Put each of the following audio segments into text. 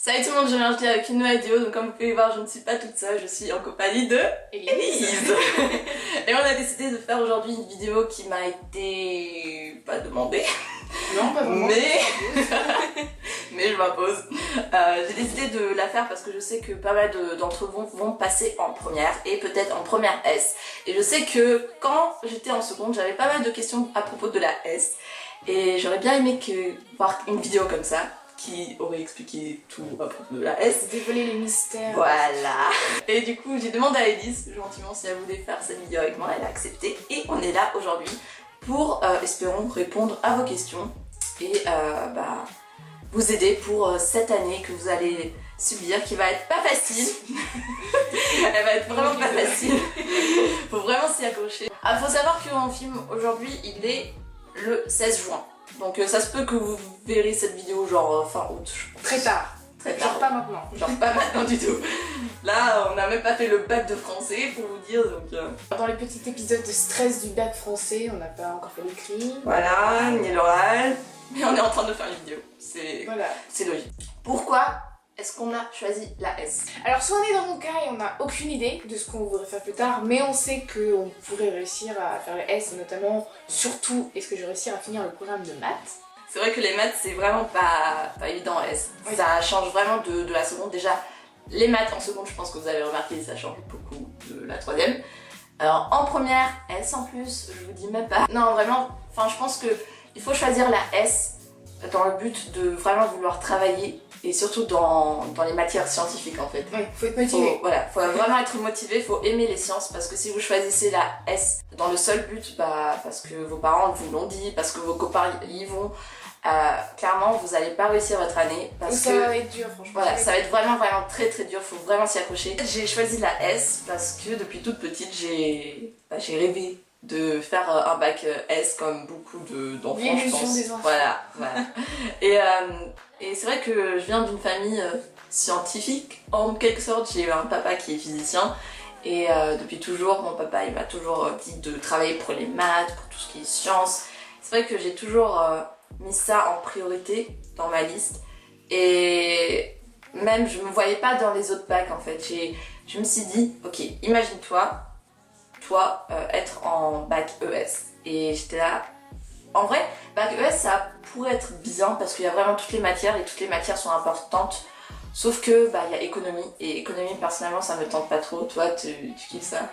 Salut tout le monde, je viens avec une nouvelle vidéo, donc comme vous pouvez voir je ne suis pas toute seule, je suis en compagnie de Élise. Et on a décidé de faire aujourd'hui une vidéo qui m'a été pas demandée. Non, pas vraiment. Mais je m'impose. J'ai décidé de la faire parce que je sais que pas mal d'entre vous vont passer en première et peut-être en première S. Et je sais que quand j'étais en seconde, j'avais pas mal de questions à propos de la S. Et j'aurais bien aimé voir une vidéo comme ça qui aurait expliqué tout à propos de la S. Dévoiler les mystères. Voilà. Et du coup, j'ai demandé à Élise gentiment si elle voulait faire cette vidéo avec moi. Elle a accepté et on est là aujourd'hui pour, espérons, répondre à vos questions et vous aider pour cette année que vous allez subir, qui va être pas facile. Elle va être vraiment pas facile. Faut vraiment s'y accrocher. Faut savoir que mon film aujourd'hui, il est le 16 juin. Donc ça se peut que vous verrez cette vidéo genre fin août, je pense. Très tard. Très tard. Genre pas maintenant. Genre pas maintenant du tout. Là, on n'a même pas fait le bac de français pour vous dire, donc... Dans les petits épisodes de stress du bac français, on n'a pas encore fait l'écrit. Voilà, ni l'oral. Mais on est en train de faire une vidéo. C'est Voilà. logique. Pourquoi est-ce qu'on a choisi la S? Alors soit on est dans mon cas et on n'a aucune idée de ce qu'on voudrait faire plus tard, mais on sait qu'on pourrait réussir à faire le S, et notamment, surtout, est-ce que je vais réussir à finir le programme de maths? C'est vrai que les maths, c'est vraiment pas évident en S. Oui. Ça change vraiment de la seconde. Déjà, les maths en seconde, je pense que vous avez remarqué, ça change beaucoup de la troisième. Alors en première, S en plus, je vous dis même pas. Non, vraiment, je pense que il faut choisir la S dans le but de vraiment vouloir travailler et surtout dans les matières scientifiques en fait. Oui, faut être motivé. Faut vraiment être motivé, faut aimer les sciences parce que si vous choisissez la S dans le seul but, parce que vos parents vous l'ont dit, parce que vos copains y vont, clairement vous allez pas réussir votre année parce ça va être dur franchement. Voilà, ça va être vraiment très dur, faut vraiment s'y accrocher. J'ai choisi la S parce que depuis toute petite j'ai rêvé de faire un bac S comme beaucoup d'enfants, je pense. Des enfants. Voilà. Et c'est vrai que je viens d'une famille scientifique. En quelque sorte, j'ai eu un papa qui est physicien. Et depuis toujours, mon papa il m'a toujours dit de travailler pour les maths, pour tout ce qui est sciences. C'est vrai que j'ai toujours mis ça en priorité dans ma liste. Et même, je me voyais pas dans les autres bacs en fait. Je me suis dit, ok, imagine-toi, toi, être en bac ES. Et j'étais là, en vrai, bac ES ça pourrait être bien parce qu'il y a vraiment toutes les matières et toutes les matières sont importantes. Sauf que, il y a économie et économie personnellement ça me tente pas trop. Toi, tu kiffes ça?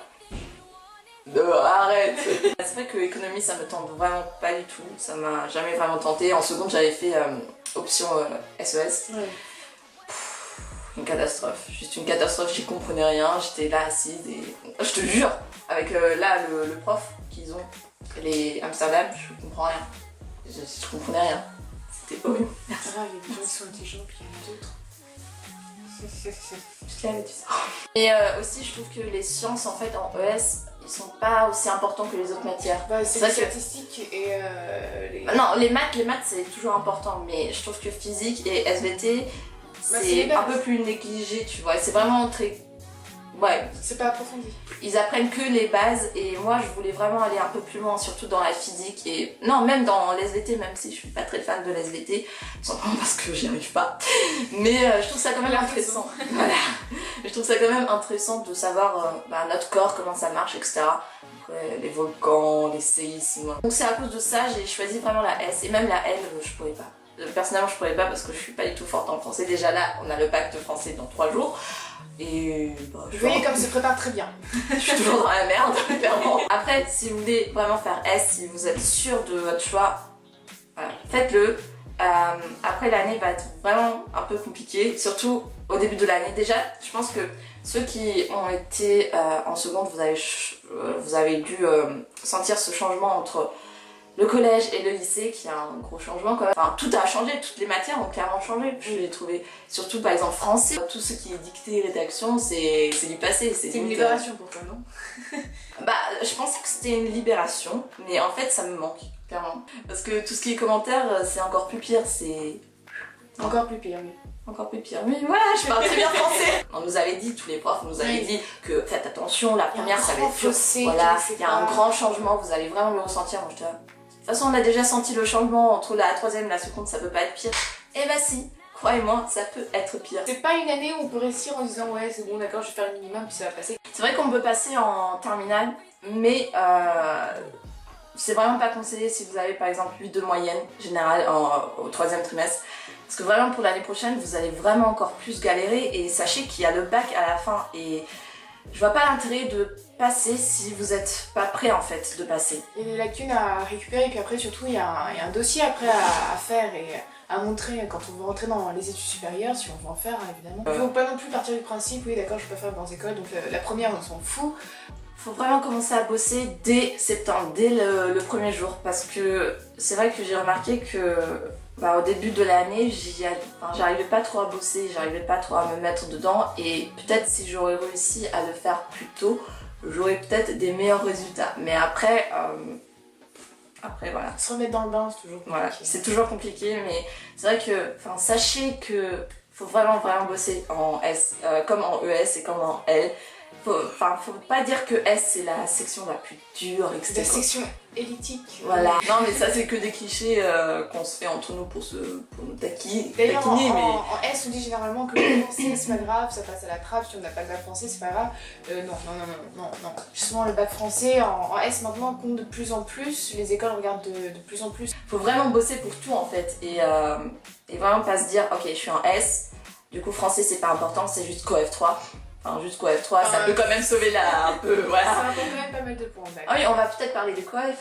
Non, arrête. C'est vrai que économie ça me tente vraiment pas du tout. Ça m'a jamais vraiment tenté. En seconde, j'avais fait option SES. Ouais. Une catastrophe, juste une catastrophe, j'y comprenais rien, j'étais là assise et... Je te jure, avec là le prof qu'ils ont, les Amsterdam, je comprends rien. Je comprenais rien. C'était horrible. C'est grave, il y a des gens qui sont intelligents puis il y en a d'autres. Je te l'avais dit ça. Et aussi je trouve que les sciences en fait en ES, ils sont pas aussi importants que les autres matières. C'est les statistiques et non, les maths c'est toujours important, mais je trouve que physique et SVT, c'est un peu plus négligé, tu vois. C'est vraiment très... Ouais. C'est pas approfondi. Ils apprennent que les bases et moi je voulais vraiment aller un peu plus loin, surtout dans la physique et... Non, même dans l'SVT, même si je suis pas très fan de l'SVT, simplement parce que j'y arrive pas. Mais je trouve ça quand même intéressant. Voilà. Je trouve ça quand même intéressant de savoir notre corps, comment ça marche, etc. Les volcans, les séismes. Donc c'est à cause de ça, j'ai choisi vraiment la S et même la L, je pourrais pas. Personnellement je pourrais pas parce que je suis pas du tout forte en français. Déjà là on a le bac de français dans 3 jours et vous voyez comme se prépare très bien. Je suis toujours dans la merde clairement. Après si vous voulez vraiment faire S, si vous êtes sûr de votre choix, voilà, faites-le. Après l'année va être vraiment un peu compliquée, surtout au début de l'année. Déjà je pense que ceux qui ont été en seconde, vous avez dû sentir ce changement entre le collège et le lycée qui a un gros changement quand même. Enfin, tout a changé, toutes les matières ont clairement changé. Je l'ai trouvé, surtout par exemple français, tout ce qui est dictée, rédaction, c'est du passé. C'est une libération pour toi, non? Je pensais que c'était une libération, mais en fait ça me manque, clairement. Parce que tout ce qui est commentaires, c'est encore plus pire, c'est... Encore plus pire, oui. Encore plus pire, mais voilà, je parle très bien français. On nous avait dit, tous les profs nous avaient dit que faites attention, la première ça va être dur. Voilà, il y a un grand changement, vous allez vraiment le ressentir. De toute façon, on a déjà senti le changement entre la troisième et la seconde, ça peut pas être pire. Et bah si, croyez-moi, ça peut être pire. C'est pas une année où on peut réussir en disant ouais c'est bon d'accord je vais faire le minimum puis ça va passer. C'est vrai qu'on peut passer en terminale, mais c'est vraiment pas conseillé si vous avez par exemple 8 de moyenne générale au 3e trimestre. Parce que vraiment pour l'année prochaine, vous allez vraiment encore plus galérer et sachez qu'il y a le bac à la fin et je vois pas l'intérêt de passer si vous êtes pas prêt en fait de passer. Il y a des lacunes à récupérer et puis après surtout il y a un dossier après à faire et à montrer quand on veut rentrer dans les études supérieures, si on veut en faire évidemment. Il faut pas non plus partir du principe, oui d'accord je peux pas faire grandes écoles, donc la première on s'en fout. Faut vraiment commencer à bosser dès septembre, dès le premier jour, parce que c'est vrai que j'ai remarqué que au début de l'année, j'arrivais pas trop à bosser, j'arrivais pas trop à me mettre dedans et peut-être si j'aurais réussi à le faire plus tôt, j'aurais peut-être des meilleurs résultats. Mais après voilà. Se remettre dans le bain, c'est toujours compliqué. Voilà, c'est toujours compliqué, mais c'est vrai que, sachez que faut vraiment bosser en S, comme en ES et comme en L. Faut pas dire que S c'est la section la plus dure, etc. La section élitique. Voilà. Non mais ça c'est que des clichés qu'on se fait entre nous pour nous taquiner. D'ailleurs mais... en S on dit généralement que le français c'est pas grave, ça passe à la trappe, si on n'a pas le bac français c'est pas grave. Non. Justement le bac français en S maintenant compte de plus en plus, les écoles regardent de plus en plus. Faut vraiment bosser pour tout en fait et vraiment pas se dire ok je suis en S, du coup français c'est pas important, c'est juste COEF 3. Enfin, juste COEF 3, ça peut quand même sauver un peu, voilà. Ça rapporte quand même pas mal de points. Ah oui, on va peut-être parler de COEF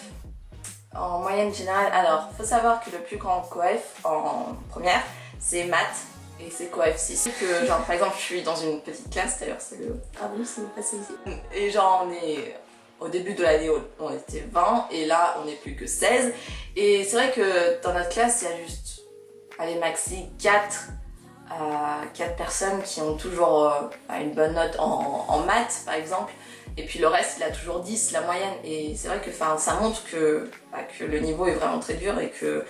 en moyenne générale. Alors, faut savoir que le plus grand COEF en première, c'est maths et c'est COEF 6. Que, genre, par exemple, je suis dans une petite classe, d'ailleurs, c'est le... Ah oui, c'est passé ici. Et genre, au début de l'année, on était 20 et là, on n'est plus que 16. Et c'est vrai que dans notre classe, il y a juste, allez, maxi 4 personnes qui ont toujours une bonne note en maths par exemple et puis le reste il a toujours 10 la moyenne et c'est vrai que ça montre que le niveau est vraiment très dur et que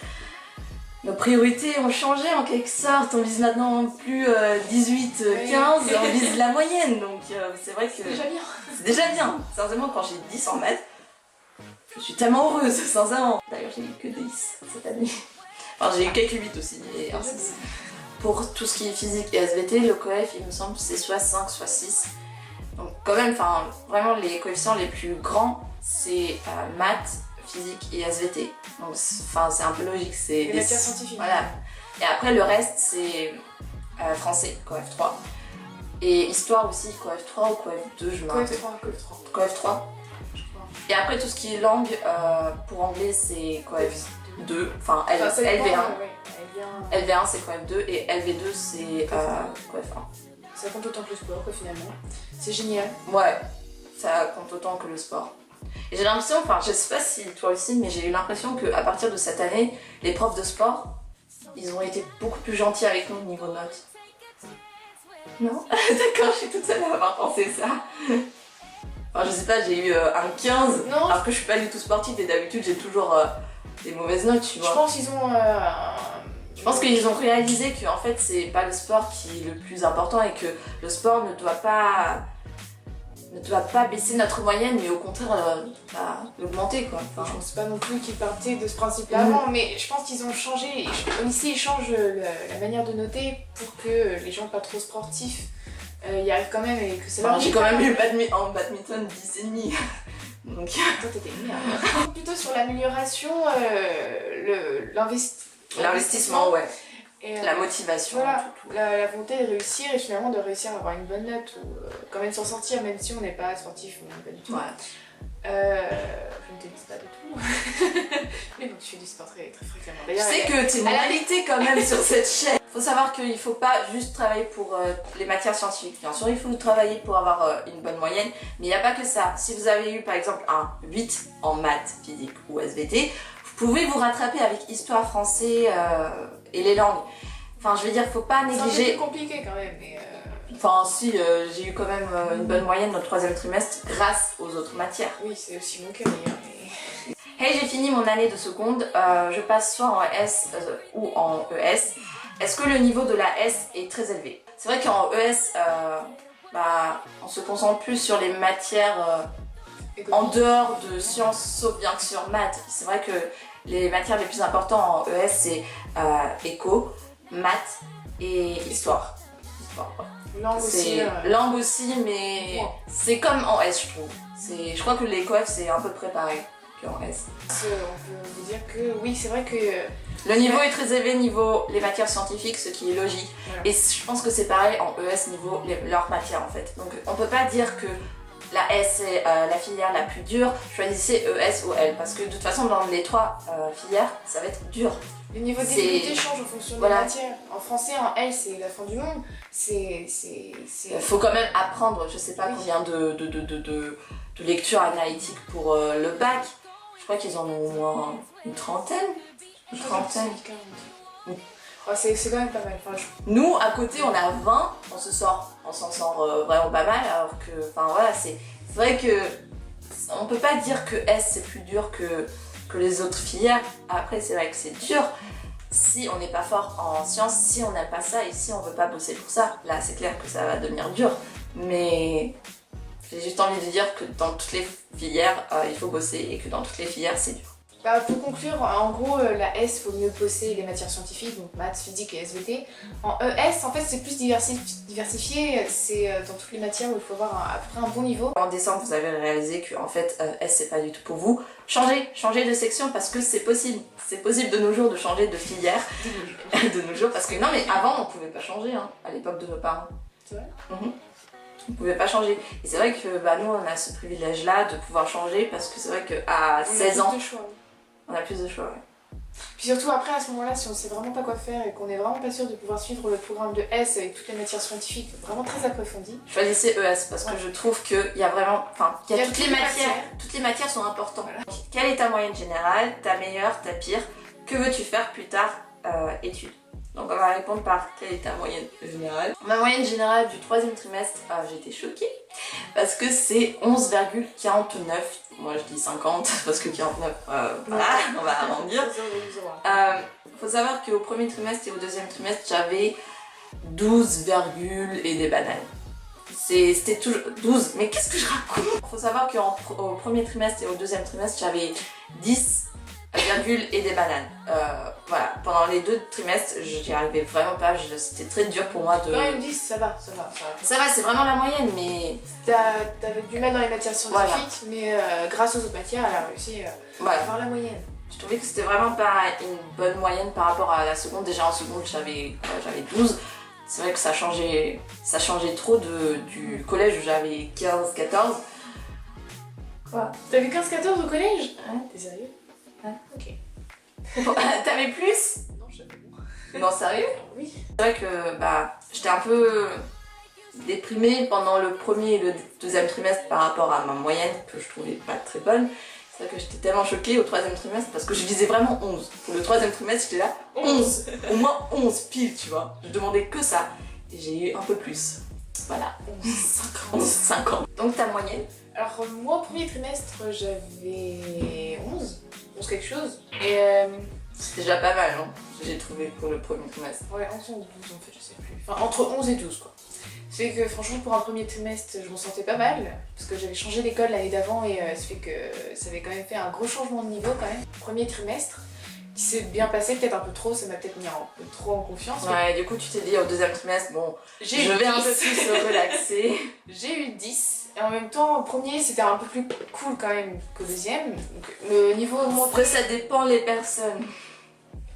nos priorités ont changé en quelque sorte, on vise maintenant plus 18, 15, on vise la moyenne donc c'est vrai que c'est déjà bien. C'est déjà bien, sincèrement quand j'ai 10 en maths je suis tellement heureuse sincèrement. D'ailleurs j'ai eu que 10 cette année, enfin j'ai eu quelques 8 aussi et un 6. Pour tout ce qui est physique et SVT, le COEF, il me semble, c'est soit 5, soit 6. Donc quand même, vraiment les coefficients les plus grands, c'est maths, physique et SVT. Donc c'est un peu logique. C'est les matières scientifiques. Voilà. Et après, le reste, c'est français, COEF 3. Et histoire aussi, COEF 3 ou COEF 2, je me rappelle. COEF 3. Et après, tout ce qui est langue, pour anglais, c'est COEF 2, enfin LV1. LV1 c'est COEF 2 et LV2 c'est COEF 1. Ça compte autant que le sport quoi finalement. C'est génial. Ouais, ça compte autant que le sport. Et j'ai l'impression, je sais pas si toi aussi, mais j'ai eu l'impression qu'à partir de cette année, les profs de sport, ils ont été beaucoup plus gentils avec nous au niveau notes. Non? D'accord, je suis toute seule à avoir pensé ça. Je sais pas, j'ai eu un 15, non. Alors que je suis pas du tout sportive et d'habitude j'ai toujours des mauvaises notes, tu vois. Je pense qu'ils ont... Je pense qu'ils ont réalisé que en fait c'est pas le sport qui est le plus important et que le sport ne doit pas baisser notre moyenne mais au contraire l'augmenter quoi. Je pense pas non plus qu'ils partaient de ce principe-là avant, mais je pense qu'ils ont changé. Au lycée ils changent la manière de noter pour que les gens pas trop sportifs y arrivent quand même et que c'est j'ai quand même eu en badminton 10,5. Donc toi t'étais merde. Plutôt sur l'amélioration, l'investissement, ouais. Et la motivation. Voilà, la volonté de réussir et finalement de réussir à avoir une bonne note ou quand même s'en sortir même si on n'est pas sportif ou pas du tout. Ouais. Je ne te dis pas du tout. Mais bon, tu fais du sport très, très fréquemment. Je sais que t'es une réalité quand même sur cette chaîne. Faut savoir qu'il faut pas juste travailler pour les matières scientifiques. Bien sûr, il faut travailler pour avoir une bonne moyenne, mais il n'y a pas que ça. Si vous avez eu par exemple un 8 en maths, physique ou SVT, vous pouvez vous rattraper avec histoire, français et les langues. Je veux dire, faut pas négliger... C'est un peu plus compliqué quand même, mais... si, j'ai eu quand même une bonne moyenne dans le 3e trimestre grâce aux autres matières. Oui, c'est aussi mon cas d'ailleurs, mais... Hey, j'ai fini mon année de seconde, je passe soit en S ou en ES. Est-ce que le niveau de la S est très élevé? C'est vrai qu'en ES, on se concentre plus sur les matières en dehors de sciences, sauf bien sûr maths. C'est vrai que les matières les plus importantes en ES, c'est éco, maths et histoire. Histoire, ouais. Langue aussi. Langue aussi, mais c'est comme en S, je trouve. Je crois que l'école, c'est à peu près pareil qu'en S. On peut vous dire que oui, c'est vrai que... Le niveau est très élevé niveau les matières scientifiques, ce qui est logique. Voilà. Et je pense que c'est pareil en ES niveau leurs matières en fait. Donc on peut pas dire que la S est la filière la plus dure, choisissez ES ou L. Parce que de toute façon dans les trois filières, ça va être dur. Le niveau de difficulté change en fonction des matières. En français, en L, c'est la fin du monde. Faut quand même apprendre, je sais pas combien de lectures analytiques pour le bac. Je crois qu'ils en ont au moins une trentaine. Une trentaine. Oh, c'est quand même pas mal. Enfin, Nous, à côté, on a 20, on s'en sort vraiment pas mal, alors que, enfin voilà, c'est vrai que on peut pas dire que S c'est plus dur que les autres filières. Après, c'est vrai que c'est dur si on n'est pas fort en sciences, si on n'aime pas ça et si on veut pas bosser pour ça. Là, c'est clair que ça va devenir dur, mais j'ai juste envie de dire que dans toutes les filières, il faut bosser et que dans toutes les filières, c'est dur. Bah, pour conclure, en gros, la S, il faut mieux bosser les matières scientifiques, donc maths, physique et SVT. En ES, en fait, c'est plus diversifié, c'est dans toutes les matières où il faut avoir à peu près un bon niveau. En décembre, vous avez réalisé que en fait, S, c'est pas du tout pour vous. Changez de section parce que c'est possible. C'est possible de nos jours de changer de filière. De nos jours, parce que non, mais avant, on pouvait pas changer, hein, à l'époque de nos parents. C'est vrai On pouvait pas changer. Et c'est vrai que bah, nous, on a ce privilège-là de pouvoir changer parce que c'est vrai qu'à 16 ans, on a plus de choix. Ouais. Puis surtout après, à ce moment-là, si on sait vraiment pas quoi faire et qu'on est vraiment pas sûr de pouvoir suivre le programme de S avec toutes les matières scientifiques vraiment très approfondies, choisissez ES parce que je trouve qu'il y a vraiment, enfin, il y a toutes les matières sont importantes. Voilà. Quelle est ta moyenne générale, ta meilleure, ta pire? Que veux-tu faire plus tard études? Donc on va répondre par quelle est ta moyenne générale. Ma moyenne générale du troisième trimestre, j'étais choquée parce que c'est 11,49. Moi je dis 50 parce que 49, voilà, on va arrondir. Faut savoir qu'au premier trimestre et au deuxième trimestre, j'avais 12, et des bananes. C'était toujours 12, mais qu'est-ce que je raconte? Faut savoir qu'au premier trimestre et au deuxième trimestre, j'avais 10, et des bananes. Voilà, pendant les 2 trimestres, j'y arrivais vraiment pas, c'était très dur pour moi de... Quand même 10, ça va. Ça va, c'est vraiment la moyenne, mais... T'avais du mal dans les matières scientifiques, mais grâce aux autres matières, elle a réussi à avoir la moyenne. Je trouvais que c'était vraiment pas une bonne moyenne par rapport à la seconde. Déjà en seconde, j'avais 12. C'est vrai que ça changeait trop du collège où j'avais 15, 14. Quoi? T'avais 15-14 au collège? Ouais. T'es sérieux? Ouais. Ok. T'avais plus? Non, j'avais moins. Non, sérieux? Oui. C'est vrai que j'étais un peu déprimée pendant le premier et le deuxième trimestre par rapport à ma moyenne que je trouvais pas très bonne. C'est vrai que j'étais tellement choquée au troisième trimestre parce que je visais vraiment 11. Pour le troisième trimestre, j'étais là 11. Au moins 11 pile, tu vois. Je demandais que ça. Et j'ai eu un peu plus. Voilà. 50. Donc ta moyenne? Alors moi, au premier trimestre, j'avais 11 quelque chose. Et c'est déjà pas mal, hein, j'ai trouvé pour le premier trimestre. Ouais, 11 ou 12 en fait, je sais plus. Enfin, entre 11 et 12 quoi. C'est que franchement, pour un premier trimestre, je m'en sentais pas mal. Parce que j'avais changé d'école l'année d'avant et ça fait que ça avait quand même fait un gros changement de niveau quand même. Premier trimestre, qui s'est bien passé, peut-être un peu trop, ça m'a peut-être mis un peu trop en confiance. Ouais, du coup tu t'es dit au deuxième trimestre, bon, je vais un peu plus me relaxer. J'ai eu 10. Et en même temps, au premier, c'était un peu plus cool quand même qu'au deuxième. Donc, le niveau augmenté. Après, ça dépend les personnes.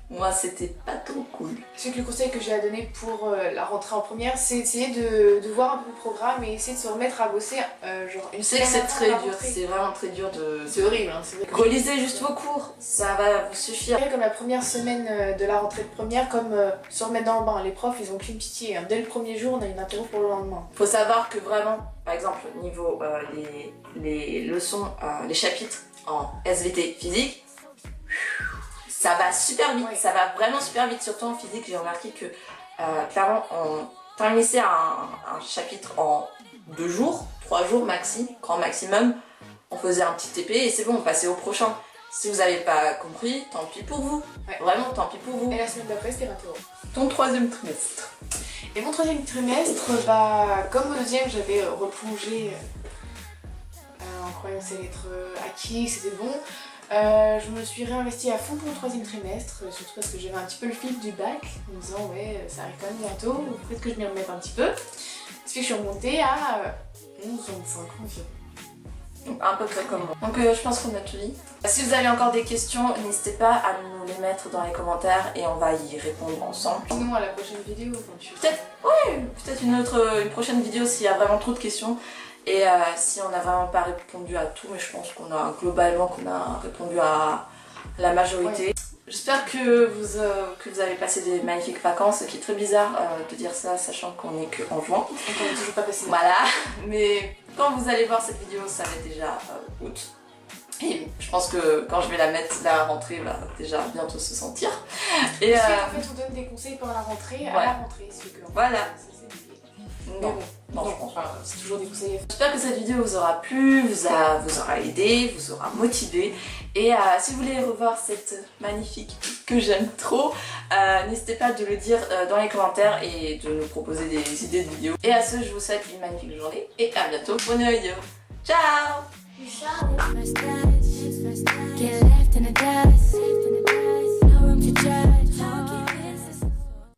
Moi, c'était pas trop cool. Je sais que le conseil que j'ai à donner pour la rentrée en première, c'est essayer de voir un peu le programme et essayer de se remettre à bosser genre une semaine. Je sais que c'est très dur, c'est vraiment très dur de... C'est horrible, hein, relisez juste vos cours, ça va vous suffire. Comme la première semaine de la rentrée de première, comme se remettre dans le bain. Les profs, ils ont qu'une pitié. Hein. Dès le premier jour, on a une interro pour le lendemain. Faut savoir que vraiment, par exemple, niveau les leçons, les chapitres en SVT physique, ça va super vite, ça va vraiment super vite, surtout en physique. J'ai remarqué que clairement on terminissait un chapitre en 2 jours, 3 jours maxi, grand maximum. On faisait un petit TP et c'est bon, on passait au prochain. Si vous n'avez pas compris, tant pis pour vous. Ouais. Vraiment, tant pis pour vous. Et la semaine d'après, c'était l'interro. Ton troisième trimestre. Et mon troisième trimestre, comme au deuxième, j'avais replongé en croyant que ça allait être acquis, que c'était bon. Je me suis réinvestie à fond pour le 3e trimestre, surtout parce que j'avais un petit peu le fil du bac, en me disant ouais ça arrive quand même bientôt, peut-être que je m'y remette un petit peu. Ce fait que je suis remontée à 11,5 environ. Un peu près comme moi. Donc je pense qu'on a tout dit. Si vous avez encore des questions, n'hésitez pas à nous les mettre dans les commentaires et on va y répondre ensemble. Sinon à la prochaine vidéo quand tu... Peut-être une prochaine vidéo s'il y a vraiment trop de questions. Et si on n'a vraiment pas répondu à tout, mais je pense qu'on a globalement répondu à la majorité. Ouais. J'espère que vous avez passé des magnifiques vacances, ce qui est très bizarre de dire ça, sachant qu'on est qu'en juin. Et qu'on n'est toujours pas passé. Voilà, mais quand vous allez voir cette vidéo, ça va être déjà août. Et je pense que quand je vais la mettre, la rentrée va déjà bientôt se sentir. Et en fait, on donne des conseils pendant la rentrée, à la rentrée. Voilà. Non, je pense pas. C'est toujours des conseils. J'espère que cette vidéo vous aura plu, vous aura aidé, vous aura motivé. Et si vous voulez revoir cette magnifique que j'aime trop, n'hésitez pas de le dire dans les commentaires et de nous proposer des idées de vidéos. Et à ce, je vous souhaite une magnifique journée et à bientôt pour une nouvelle vidéo. Ciao!